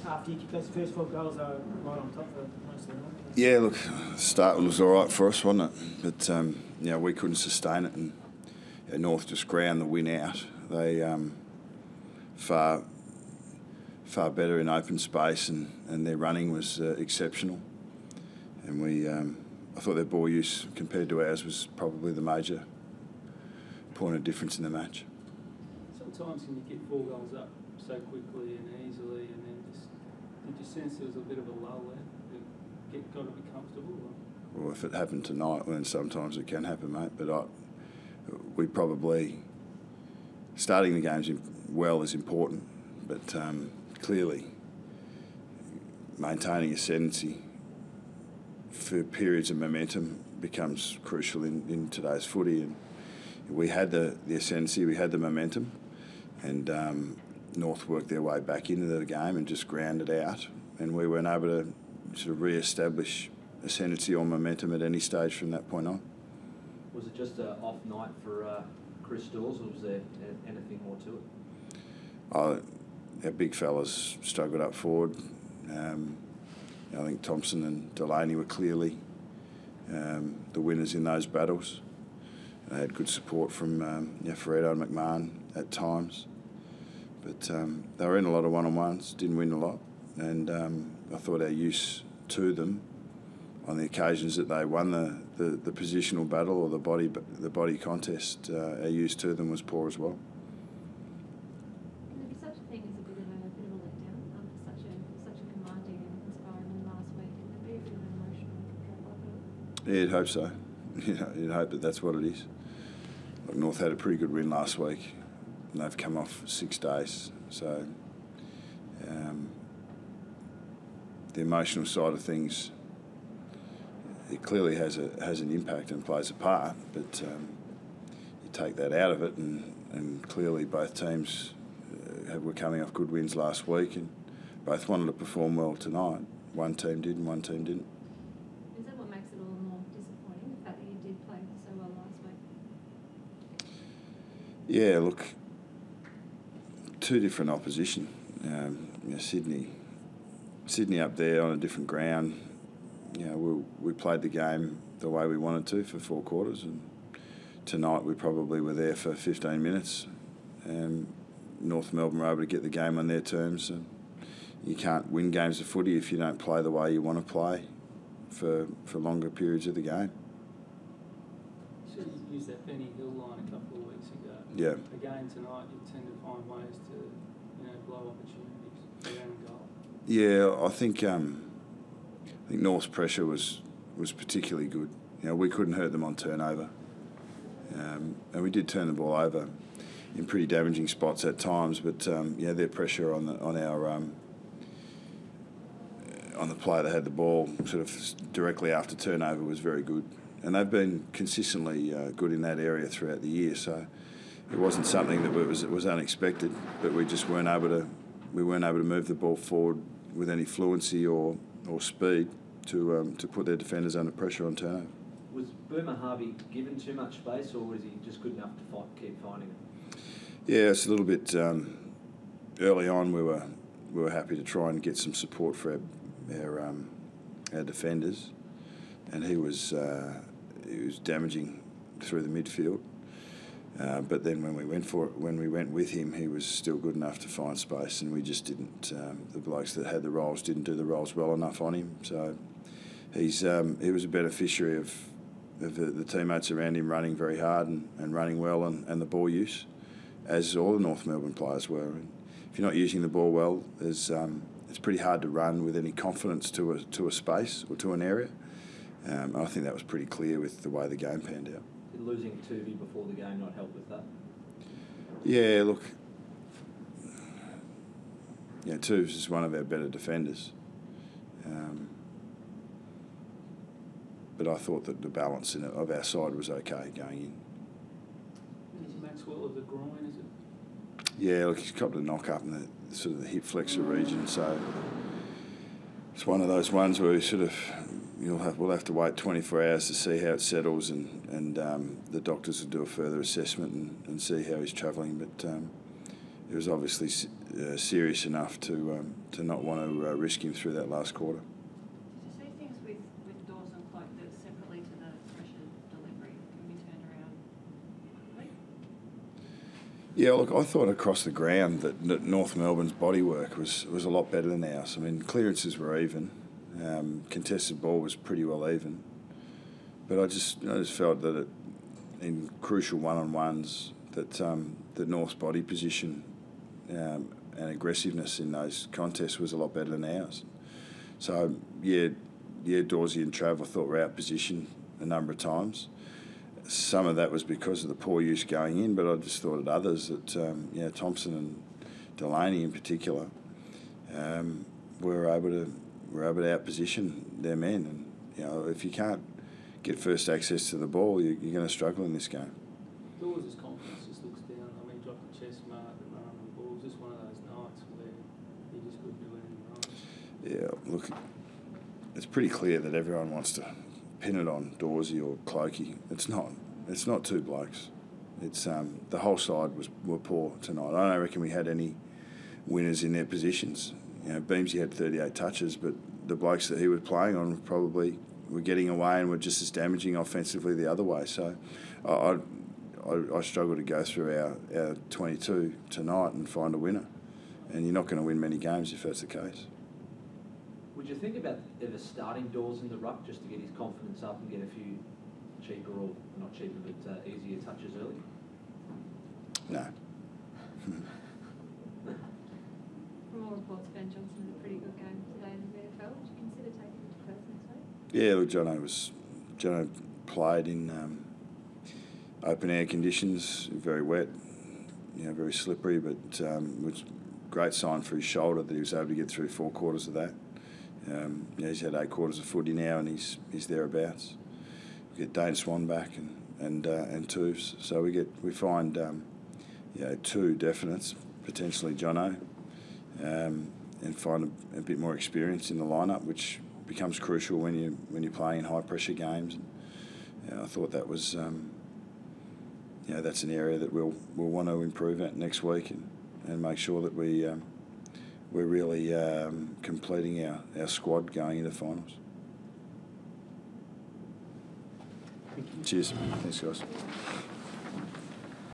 after you kicked those first 4 goals, they were right on top for most of the night? Yeah, look, the start was all right for us, wasn't it? But, we couldn't sustain it, and North just ground the win out. They far better in open space, and their running was exceptional. And I thought their ball use compared to ours was probably the major point of difference in the match. Sometimes when you get 4 goals up so quickly and easily, and then did you sense there was a bit of a lull there? Got to be comfortable? Or? Well, if it happened tonight, then sometimes it can happen, mate. But we probably starting the games well is important, but clearly maintaining ascendancy for periods of momentum becomes crucial in today's footy. And we had the ascendancy, we had the momentum, and North worked their way back into the game and just ground it out, and we weren't able to sort of re-establish ascendancy or momentum at any stage from that point on. Was it just an off night for Chris Dawes, or was there anything more to it? Our big fellas struggled up forward. I think Thompson and Delaney were clearly the winners in those battles. They had good support from Ferreira and McMahon at times. But they were in a lot of one-on-ones, didn't win a lot. And I thought our use to them on the occasions that they won the positional battle or the body contest, our use to them was poor as well. Can there be such a thing as a bit of a letdown after such a commanding and inspiring win last week? Can there be a bit of an emotional drop off it? Yeah, you'd hope so. You'd hope that that's what it is. Look, North had a pretty good win last week, and they've come off 6 days. So the emotional side of things, it clearly has an impact and plays a part, but you take that out of it, and clearly both teams were coming off good wins last week, and both wanted to perform well tonight. One team did and one team didn't. Is that what makes it all the more disappointing, the fact that you did play so well last week? Yeah, look, 2 different opposition. Sydney up there on a different ground. We played the game the way we wanted to for 4 quarters, and tonight we probably were there for 15 minutes. North Melbourne were able to get the game on their terms, and you can't win games of footy if you don't play the way you want to play for longer periods of the game. You said you used that Benny Hill line a couple of weeks ago. Yeah. Again tonight, you tend to find ways to blow opportunities around the goal. Yeah, I think North's pressure was particularly good. We couldn't hurt them on turnover, and we did turn the ball over in pretty damaging spots at times. But their pressure on the player that had the ball sort of directly after turnover was very good, and they've been consistently good in that area throughout the year. So it wasn't something that was unexpected, but we just weren't able to move the ball forward with any fluency or speed to put their defenders under pressure on turnover. Was Boomer Harvey given too much space, or was he just good enough to keep finding it? Yeah, it's a little bit early on. We were happy to try and get some support for our defenders, and he was damaging through the midfield. But then when we went with him, he was still good enough to find space, and we just didn't. The blokes that had the roles didn't do the roles well enough on him. So he was a beneficiary of the teammates around him running very hard and running well, and the ball use, as all the North Melbourne players were. And if you're not using the ball well, it's pretty hard to run with any confidence to a space or to an area. I think that was pretty clear with the way the game panned out. Did losing Tuvey before the game not help with that? Yeah, look, Tuvey is one of our better defenders. But I thought that the balance of our side was okay going in. Is Maxwell of the groin, is it? Yeah, look, he's copped a knock up in the sort of the hip flexor region, so it's one of those ones where we'll have to wait 24 hours to see how it settles, and the doctors will do a further assessment and see how he's travelling. But it was obviously serious enough to not want to risk him through that last quarter. Did you see things with Dawes and Cloak that separately to the pressure delivery can be turned around quickly? Yeah, look, I thought across the ground that North Melbourne's bodywork was a lot better than ours. I mean, clearances were even, contested ball was pretty well even, but I just felt that in crucial one-on-ones that North's body position and aggressiveness in those contests was a lot better than ours. So yeah, Dawsey and Trav I thought were out position a number of times. Some of that was because of the poor use going in, but I just thought at others that Thompson and Delaney in particular were able to outposition their men, and if you can't get first access to the ball, you're going to struggle in this game. Dawes' confidence just looks down. I mean, dropped the chest mark and run on the ball. Just one of those nights where he just couldn't do anything wrong. Yeah, look, it's pretty clear that everyone wants to pin it on Dawsey or Clokey. It's not. It's not two blokes. It's the whole side were poor tonight. I don't reckon we had any winners in their positions. Beamsy had 38 touches, but the blokes that he was playing on probably were getting away and were just as damaging offensively the other way. So I struggle to go through our 22 tonight and find a winner. And you're not going to win many games if that's the case. Would you think about ever starting Dawes in the ruck just to get his confidence up and get a few cheaper, or not cheaper, but easier touches early? No. From all reports, Ben Johnson had a pretty good game today in the VFL. Would you consider taking him to Perth next week? Yeah, look, Jono played in open air conditions, very wet, very slippery, but was great sign for his shoulder that he was able to get through 4 quarters of that. He's had 8 quarters of footy now, and he's thereabouts. We get Dane Swan back and Toofs, so we find 2 definites, potentially Jono, and find a bit more experience in the lineup, which becomes crucial when you're playing in high pressure games. And I thought that was that's an area that we'll want to improve at next week and make sure that we're really completing our squad going into finals. Cheers. Thanks, guys.